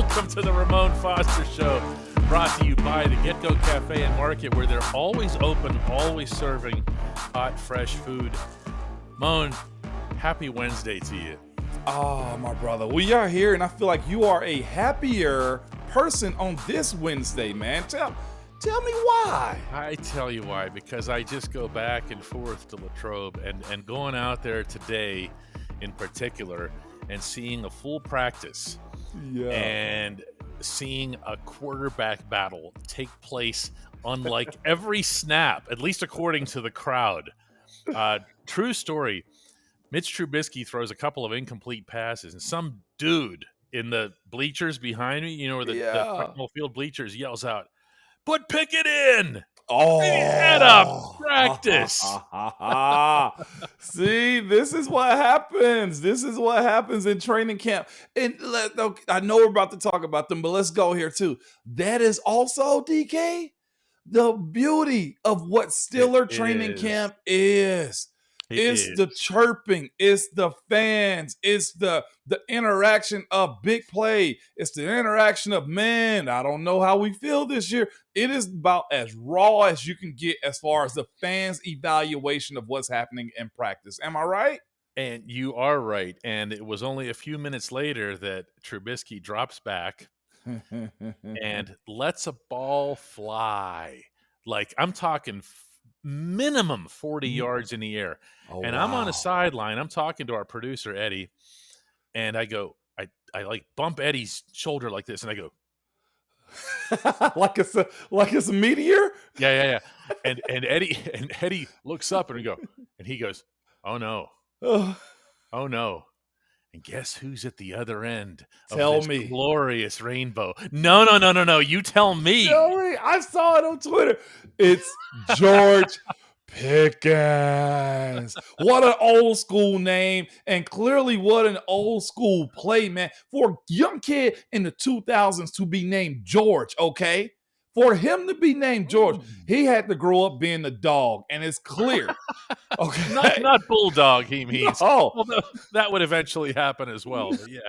Welcome to the Ramon Foster Show, brought to you by the Get Go Cafe and Market, where they're always open, always serving hot, fresh food. Mon, happy Wednesday to you. Oh, my brother. We are here, and I feel like you are a happier person on this Wednesday, man. Tell me why. I tell you why, because I just go back and forth to Latrobe, and going out there today in particular and seeing a full practice and seeing a quarterback battle take place on like every snap, at least according to the crowd. True story. Mitch Trubisky throws a couple of incomplete passes, and some dude in the bleachers behind me, you know, where the football field bleachers, yells out, "Put Pickett in!" Oh, Head up, practice. See, this is what happens. This is what happens in training camp. And I know we're about to talk about them, but let's go here too. That is also, DK, the beauty of what Steeler training camp is. It's the chirping, it's the fans, it's the interaction of big play, it's the interaction of, man, I don't know how we feel this year. It is about as raw as you can get as far as the fans' evaluation of what's happening in practice. Am I right? And you are right. And it was only a few minutes later that Trubisky drops back and lets a ball fly. Like, I'm talking minimum 40 yards in the air. And I'm on a sideline. I'm talking to our producer, Eddie, and I go, I like bump Eddie's shoulder like this, and I go, like it's a meteor? Yeah. And Eddie looks up and he goes, "Oh no. Oh no. And guess who's at the other end of this glorious rainbow?" No. You tell me. I saw it on Twitter. It's George Pickens. What an old school name, and clearly what an old school play, man. For a young kid in the 2000s to be named George, okay? For him to be named George, he had to grow up being the dog, and it's clear. Okay, not bulldog. He means. No. Although that would eventually happen as well. But yeah.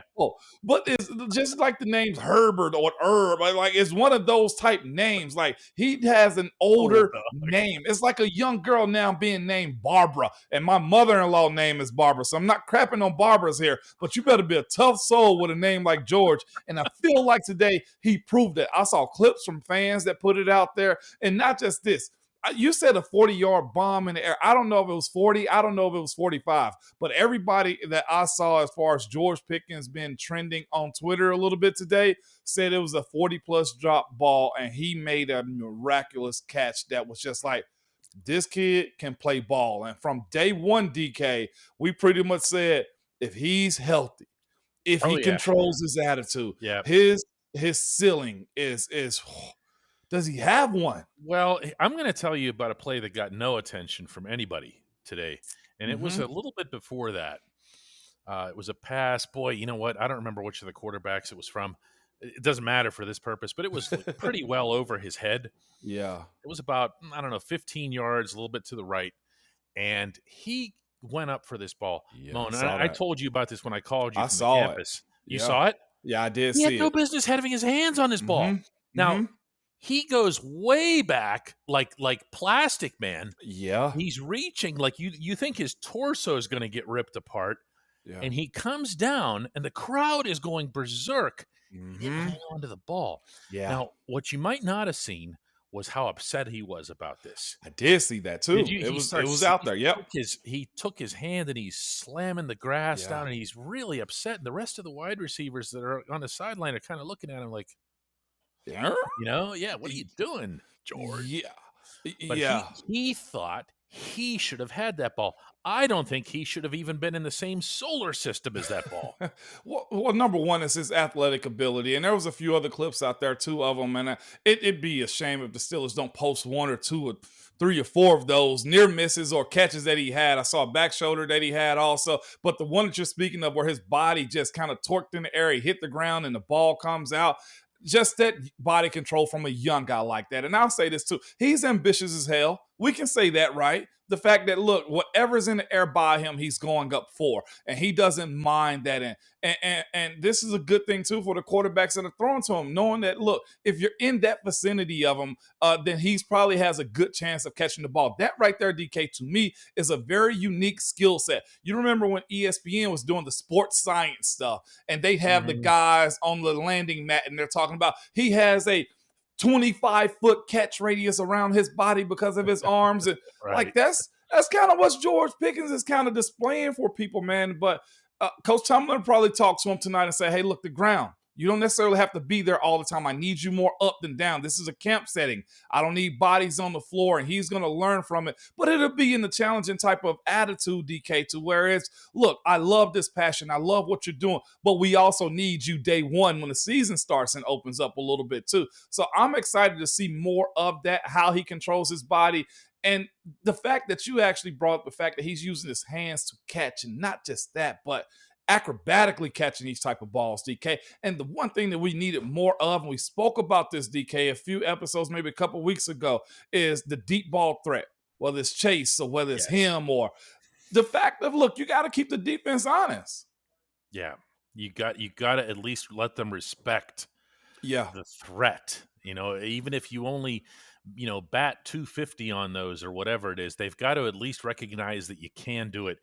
But it's just like the names Herbert or Herb. Like, it's one of those type names. Like, he has an older name. It's like a young girl now being named Barbara, and my mother-in-law name is Barbara. So I'm not crapping on Barbaras here, but you better be a tough soul with a name like George. And I feel like today he proved it. I saw clips from fans that put it out there, and not just this. You said a 40-yard bomb in the air. I don't know if it was 40. I don't know if it was 45. But everybody that I saw as far as George Pickens been trending on Twitter a little bit today said it was a 40-plus drop ball, and he made a miraculous catch that was just like, this kid can play ball. And from day one, DK, we pretty much said, if he's healthy, if he controls his attitude, his ceiling is does he have one? Well, I'm going to tell you about a play that got no attention from anybody today, and it was a little bit before that. It was a pass. Boy, you know what? I don't remember which of the quarterbacks it was from. It doesn't matter for this purpose, but it was pretty well over his head. Yeah. It was about, 15 yards, a little bit to the right, and he went up for this ball. Yeah, Mon, I told you about this when I called you from saw the campus. You saw it? Yeah, I did see it. He had no business having his hands on this ball. Now, he goes way back, like Plastic Man. Yeah. He's reaching, like you think his torso is going to get ripped apart. Yeah. And he comes down, and the crowd is going berserk. He didn't hang on to the ball. Yeah. Now, what you might not have seen was how upset he was about this. I did see that too. It was out there. Yep. He took his hand and he's slamming the grass down, and he's really upset. And the rest of the wide receivers that are on the sideline are kind of looking at him like, what are you doing, George? Yeah. But he thought he should have had that ball. I don't think he should have even been in the same solar system as that ball. Well, number one is his athletic ability, and there was a few other clips out there, two of them, and it'd be a shame if the Steelers don't post one or two or three or four of those near misses or catches that he had. I saw a back shoulder that he had also, but the one that you're speaking of where his body just kind of torqued in the air, he hit the ground and the ball comes out. Just that body control from a young guy like that. And I'll say this too. He's ambitious as hell. We can say that, right? The fact that, look, whatever's in the air by him, he's going up for, and he doesn't mind that. And this is a good thing, too, for the quarterbacks that are throwing to him, knowing that, look, if you're in that vicinity of him, then he's probably has a good chance of catching the ball. That right there, DK, to me, is a very unique skill set. You remember when ESPN was doing the sports science stuff, and they have the guys on the landing mat, and they're talking about he has a 25-foot catch radius around his body because of his arms. And like that's kind of what George Pickens is kind of displaying for people, man. But Coach Tomlin probably talk to him tonight and say, hey, look, the ground. You don't necessarily have to be there all the time. I need you more up than down. This is a camp setting. I don't need bodies on the floor, and he's going to learn from it. But it'll be in the challenging type of attitude, DK, to where it's, look, I love this passion. I love what you're doing, but we also need you day one when the season starts and opens up a little bit too. So I'm excited to see more of that, how he controls his body. And the fact that you actually brought up the fact that he's using his hands to catch, and not just that, but acrobatically catching these type of balls, DK. And the one thing that we needed more of, and we spoke about this, DK, a few episodes, maybe a couple weeks ago, is the deep ball threat, whether it's Chase or whether it's him, or the fact of, look, you got to keep the defense honest. Yeah, you got to at least let them respect the threat. You know, even if you only, bat 250 on those or whatever it is, they've got to at least recognize that you can do it.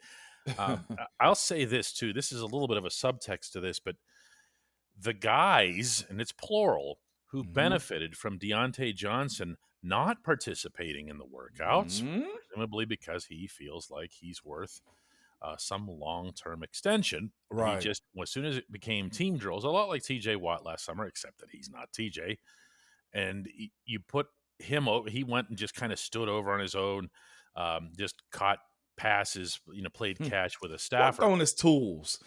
I'll say this too. This is a little bit of a subtext to this, but the guys, and it's plural, who benefited from Deontay Johnson not participating in the workouts, presumably because he feels like he's worth some long-term extension. Right. He just, as soon as it became team drills, a lot like TJ Watt last summer, except that he's not TJ, and you put him over, he went and just kind of stood over on his own, just caught passes, played catch with a staffer. On his tools.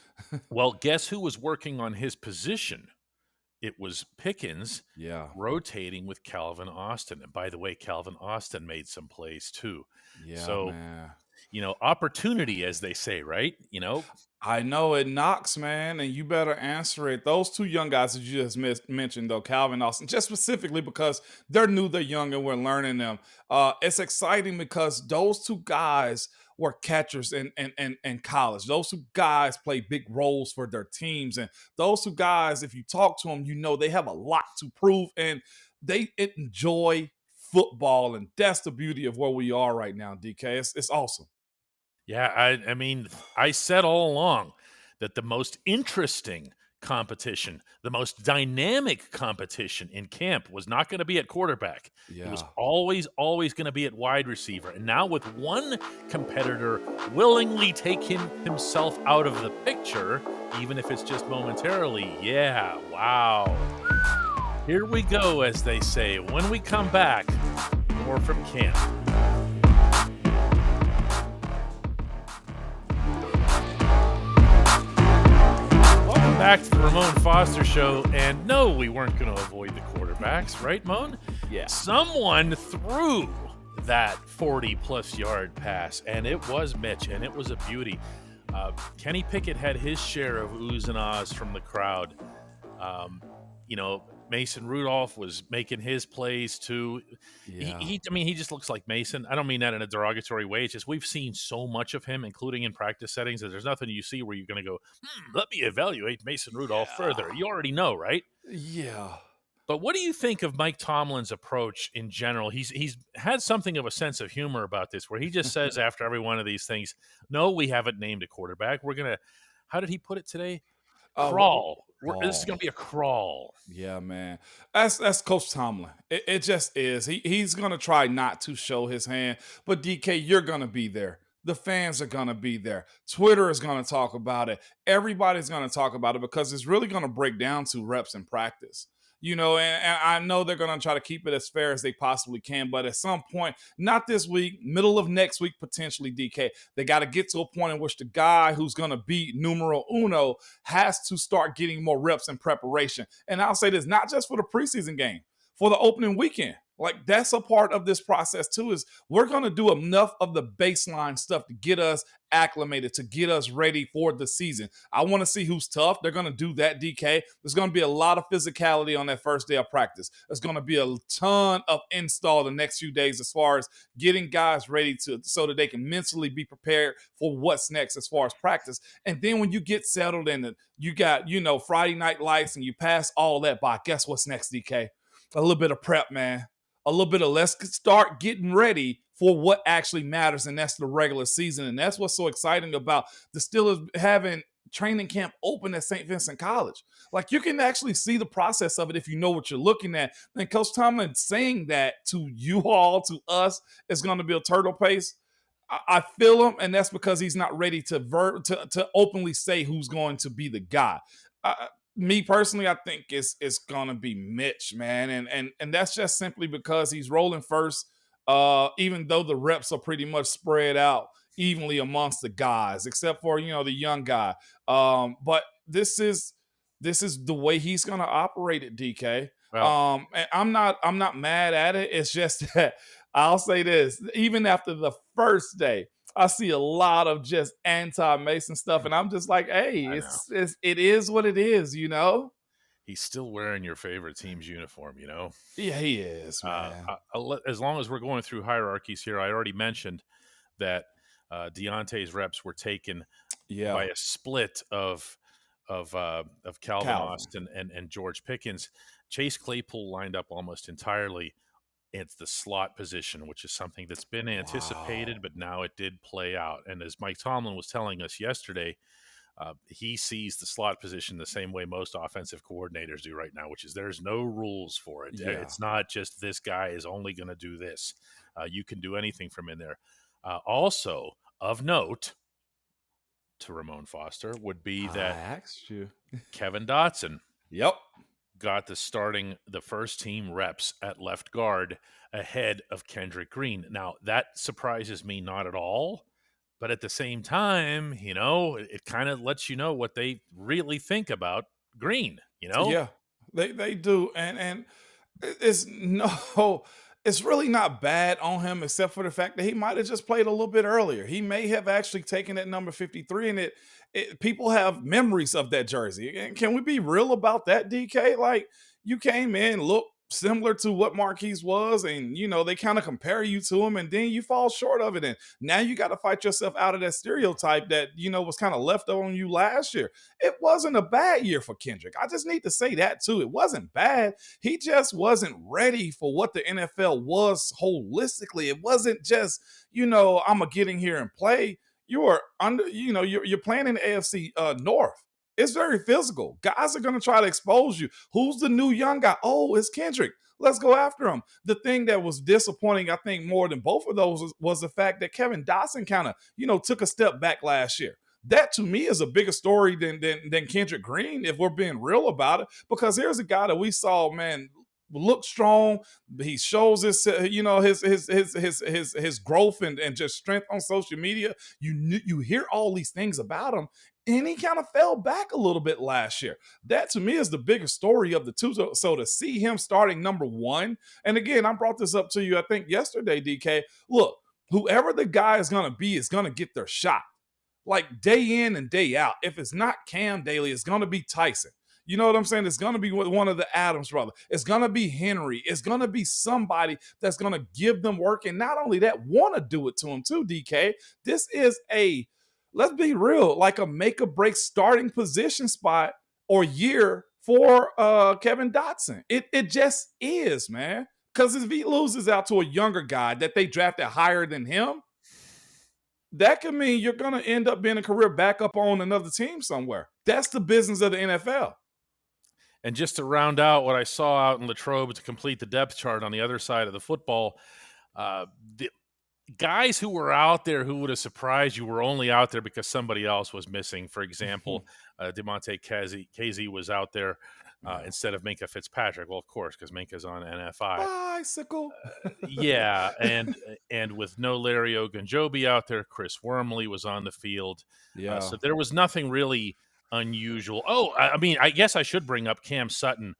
Well, guess who was working on his position? It was Pickens, rotating with Calvin Austin. And by the way, Calvin Austin made some plays too. Yeah, so, man. Opportunity, as they say, right? I know it knocks, man, and you better answer it. Those two young guys that you just mentioned, though, Calvin Austin, just specifically because they're new, they're young, and we're learning them. It's exciting because those two guys were catchers in college. Those two guys play big roles for their teams. And those two guys, if you talk to them, they have a lot to prove, and they enjoy football. And that's the beauty of where we are right now, DK. It's awesome. Yeah, I mean, I said all along that the most interesting competition, the most dynamic competition in camp was not going to be at quarterback. Yeah. It was always going to be at wide receiver. And now with one competitor willingly taking himself out of the picture, even if it's just momentarily, wow. Here we go, as they say. When we come back, more from camp. Back to the Ramon Foster Show, and no, we weren't going to avoid the quarterbacks, right, Mon? Yeah. Someone threw that 40-plus yard pass, and it was Mitch, and it was a beauty. Kenny Pickett had his share of oohs and ahs from the crowd. Mason Rudolph was making his plays too. Yeah. He just looks like Mason. I don't mean that in a derogatory way. It's just we've seen so much of him, including in practice settings, that there's nothing you see where you're going to go, let me evaluate Mason Rudolph further. You already know, right? Yeah. But what do you think of Mike Tomlin's approach in general? He's had something of a sense of humor about this, where he just says after every one of these things, no, we haven't named a quarterback. We're going to, how did he put it today? Crawl. This is going to be a crawl. Yeah, man. That's Coach Tomlin. It just is. He's going to try not to show his hand. But, DK, you're going to be there. The fans are going to be there. Twitter is going to talk about it. Everybody's going to talk about it because it's really going to break down to reps in practice. And I know they're going to try to keep it as fair as they possibly can. But at some point, not this week, middle of next week, potentially, DK, they got to get to a point in which the guy who's going to be numero uno has to start getting more reps in preparation. And I'll say this, not just for the preseason game, for the opening weekend. Like, that's a part of this process too, is we're going to do enough of the baseline stuff to get us acclimated, to get us ready for the season. I want to see who's tough. They're going to do that, DK. There's going to be a lot of physicality on that first day of practice. There's going to be a ton of install the next few days as far as getting guys ready so that they can mentally be prepared for what's next as far as practice. And then when you get settled and you got, Friday night lights and you pass all that by, guess what's next, DK? A little bit of prep, man. A little bit of let's start getting ready for what actually matters, and that's the regular season. And that's what's so exciting about the Steelers having training camp open at St. Vincent College. Like, you can actually see the process of it if you know what you're looking at. And Coach Tomlin saying that to you all, to us, is going to be a turtle pace. I feel him, and that's because he's not ready to openly say who's going to be the guy. Me personally, I think it's gonna be Mitch, man, and that's just simply because he's rolling first. Even though the reps are pretty much spread out evenly amongst the guys, except for the young guy. But this is the way he's gonna operate it, DK. Well, And I'm not mad at it. It's just that I'll say this: even after the first day, I see a lot of just anti-Mason stuff, and I'm just like, hey, it is what it is, he's still wearing your favorite team's uniform, Yeah, he is, man. As long as we're going through hierarchies here, I already mentioned that Deontay's reps were taken by a split of Calvin Austin and George Pickens. Chase Claypool lined up almost entirely. It's the slot position, which is something that's been anticipated, but now it did play out. And as Mike Tomlin was telling us yesterday, he sees the slot position the same way most offensive coordinators do right now, which is there's no rules for it. Yeah. It's not just this guy is only going to do this. You can do anything from in there. Also, of note to Ramon Foster would be that I asked you. Kevin Dotson. Yep. Got the first team reps at left guard ahead of Kendrick Green. Now, that surprises me not at all, but at the same time, it kind of lets you know what they really think about Green, Yeah, they do. And it's really not bad on him, except for the fact that he might have just played a little bit earlier. He may have actually taken that number 53, and people have memories of that jersey. And can we be real about that, DK? Like, you came in, looked similar to what Marquise was, and they kind of compare you to him, and then you fall short of it. And now you got to fight yourself out of that stereotype that was kind of left on you last year. It wasn't a bad year for Kendrick. I just need to say that too. It wasn't bad. He just wasn't ready for what the NFL was holistically. It wasn't just, I'm gonna get in here and play. You are you're playing in the AFC North. It's very physical. Guys are going to try to expose you. Who's the new young guy? Oh, it's Kendrick. Let's go after him. The thing that was disappointing, I think, more than both of those was the fact that Kevin Dotson kind of, took a step back last year. That, to me, is a bigger story than Kendrick Green, if we're being real about it. Because here's a guy that we saw, man, look strong. He shows his growth and just strength on social media. You hear all these things about him, and he kind of fell back a little bit last year. That, to me, is the biggest story of the two. So to see him starting number one, and again, I brought this up to you, I think, yesterday, DK. Look, whoever the guy is going to be is going to get their shot. Like, day in and day out. If it's not Cam Daly, it's going to be Tyson. You know what I'm saying? It's going to be one of the Adams brothers. It's going to be Henry. It's going to be somebody that's going to give them work. And not only that, want to do it to them too, DK. This is let's be real, like a make or break starting position spot or year for Kevin Dotson. It just is, man. Because if he loses out to a younger guy that they drafted higher than him, that could mean you're going to end up being a career backup on another team somewhere. That's the business of the NFL. And just to round out what I saw out in Latrobe to complete the depth chart on the other side of the football, the guys who were out there who would have surprised you were only out there because somebody else was missing. For example, Demonte Casey was out there instead of Minkah Fitzpatrick. Well, of course, because Minkah's on NFI. Bicycle. Yeah, and with no Larry Ogunjobi out there, Chris Wormley was on the field. Yeah. So there was nothing really unusual. Oh, I mean, I guess I should bring up Cam Sutton.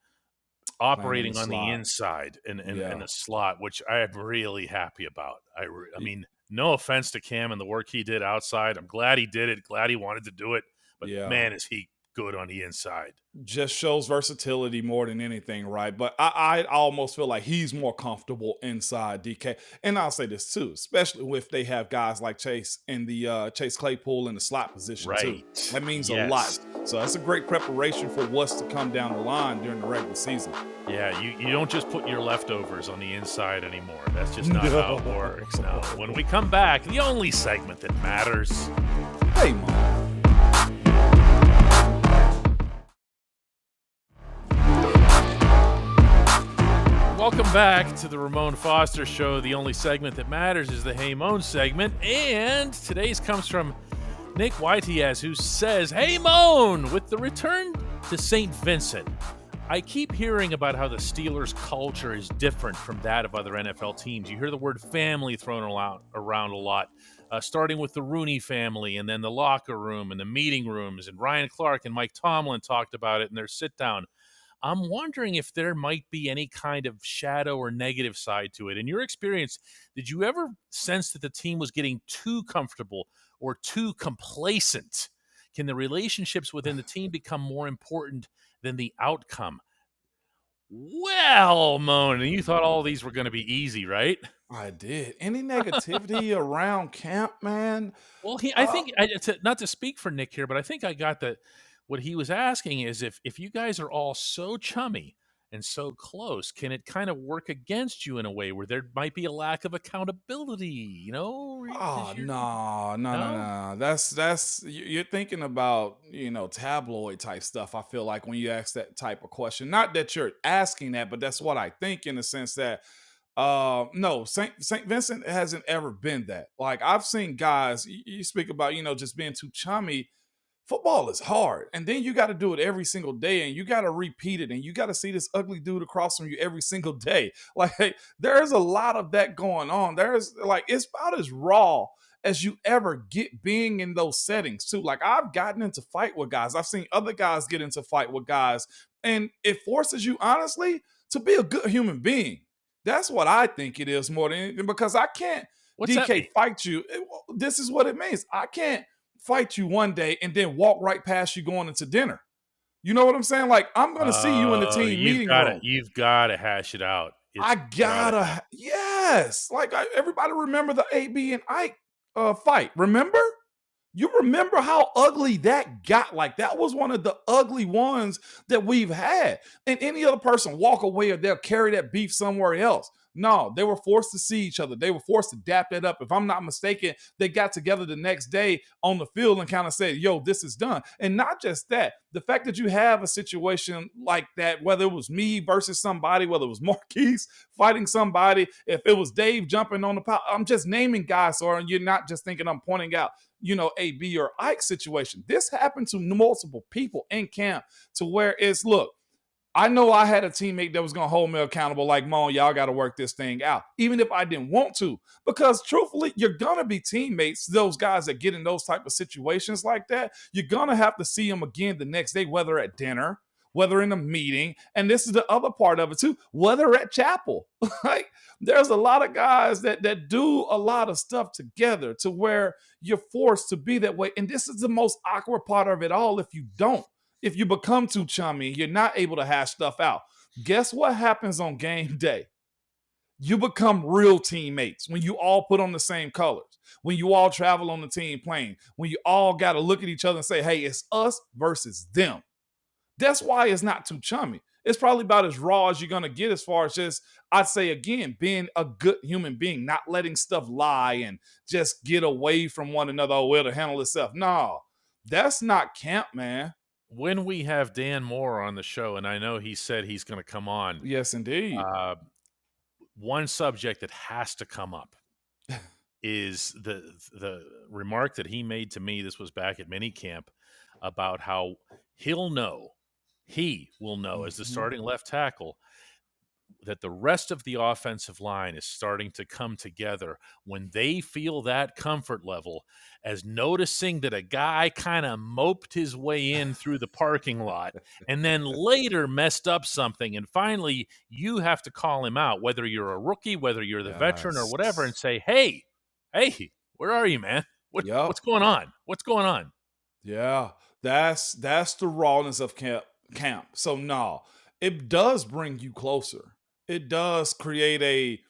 operating on the inside in Yeah. the slot, which I am really happy about. I mean, no offense to Cam and the work he did outside. I'm glad he did it. Glad he wanted to do it. But man, is he good on the inside. Just shows versatility more than anything, right? But I almost feel like he's more comfortable inside DK. And I'll say this too, especially if they have guys like Chase in the Chase Claypool in the slot position too. That means a lot. So that's a great preparation for what's to come down the line during the regular season. Yeah, you don't just put your leftovers on the inside anymore. That's just not how it works. Now, when we come back, the only segment that matters. Hey, Mom. Welcome back to the Ramon Foster Show. The only segment that matters is the Hey Mon segment. And today's comes from Nick Whiteaz, who says, "Hey Mon, with the return to St. Vincent, I keep hearing about how the Steelers' culture is different from that of other NFL teams. You hear the word family thrown around a lot, starting with the Rooney family and then the locker room and the meeting rooms. And Ryan Clark and Mike Tomlin talked about it in their sit-down. I'm wondering if there might be any kind of shadow or negative side to it. In your experience, did you ever sense that the team was getting too comfortable or too complacent? Can the relationships within the team become more important than the outcome?" Well, Mon, you thought all these were going to be easy, right? I did. Any negativity around camp, man? Well, I think, not to speak for Nick here, but I think I got that. What he was asking is if you guys are all so chummy and so close, can it kind of work against you in a way where there might be a lack of accountability, you know? Oh, no. That's you're thinking about, tabloid type stuff. I feel like when you ask that type of question, not that you're asking that, but that's what I think in the sense that no, St. Vincent hasn't ever been that. Like I've seen guys, you speak about, just being too chummy. Football is hard. And then you got to do it every single day and you got to repeat it and you got to see this ugly dude across from you every single day. Like there's a lot of that going on. There's like, it's about as raw as you ever get being in those settings too. Like I've gotten into fight with guys. I've seen other guys get into fight with guys and it forces you honestly to be a good human being. That's what I think it is more than anything because I can't DK fight you. This is what it means. I can't fight you one day and then walk right past you going into dinner. You know what I'm saying? Like, I'm going to see you in the team meeting room. You've got to hash it out. Yes. Like, everybody remember the AB and Ike fight. Remember? You remember how ugly that got? Like, that was one of the ugly ones that we've had. And any other person walk away or they'll carry that beef somewhere else. No, they were forced to see each other. They were forced to dap that up. If I'm not mistaken, they got together the next day on the field and kind of said, yo, this is done. And not just that, the fact that you have a situation like that, whether it was me versus somebody, whether it was Marquise fighting somebody, if it was Dave jumping on the pile, I'm just naming guys, so you're not just thinking I'm pointing out, AB or Ike situation. This happened to multiple people in camp to where it's, look, I know I had a teammate that was going to hold me accountable like, Mon, y'all got to work this thing out, even if I didn't want to. Because truthfully, you're going to be teammates, those guys that get in those type of situations like that. You're going to have to see them again the next day, whether at dinner, whether in a meeting. And this is the other part of it too, whether at chapel. Like there's a lot of guys that do a lot of stuff together to where you're forced to be that way. And this is the most awkward part of it all if you don't. If you become too chummy, you're not able to hash stuff out. Guess what happens on game day? You become real teammates when you all put on the same colors, when you all travel on the team plane, when you all got to look at each other and say, hey, it's us versus them. That's why it's not too chummy. It's probably about as raw as you're going to get as far as just, I'd say again, being a good human being, not letting stuff lie and just get away from one another. Oh, well, to handle itself. No, that's not camp, man. When we have Dan Moore on the show, and I know he said he's going to come on. Yes, indeed. One subject that has to come up is the remark that he made to me. This was back at minicamp about how he will know as the starting left tackle that the rest of the offensive line is starting to come together when they feel that comfort level as noticing that a guy kind of moped his way in through the parking lot and then later messed up something. And finally, you have to call him out, whether you're a rookie, whether you're the veteran or whatever, and say, hey, where are you, man? What's going on? What's going on? Yeah, that's the rawness of camp. So no, it does bring you closer. It does create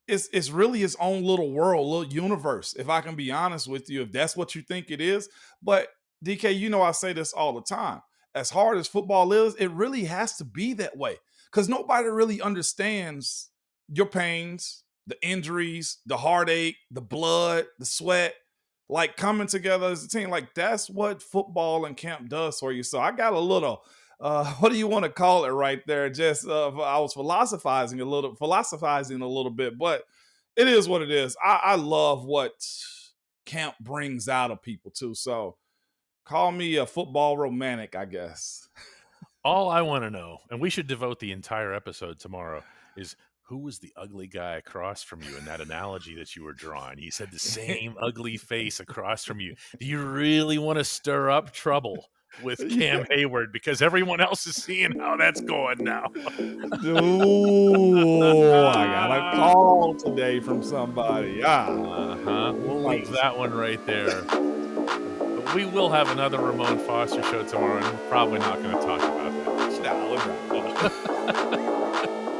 it's really its own little world, little universe, if I can be honest with you, if that's what you think it is. But DK, you know I say this all the time. As hard as football is, it really has to be that way. Because nobody really understands your pains, the injuries, the heartache, the blood, the sweat, like coming together as a team. Like that's what football and camp does for you. So I got a little what do you want to call it right there? Just I was philosophizing a little bit, but it is what it is. I love what camp brings out of people too. So call me a football romantic, I guess. All I want to know, and we should devote the entire episode tomorrow, is who was the ugly guy across from you in that analogy that you were drawing? You said the same ugly face across from you. Do you really want to stir up trouble with Cam Hayward because everyone else is seeing how that's going now? Ooh, I got a call today from somebody. We'll leave that one right there. But we will have another Ramon Foster show tomorrow, and we're probably not going to talk about that. No, we're not.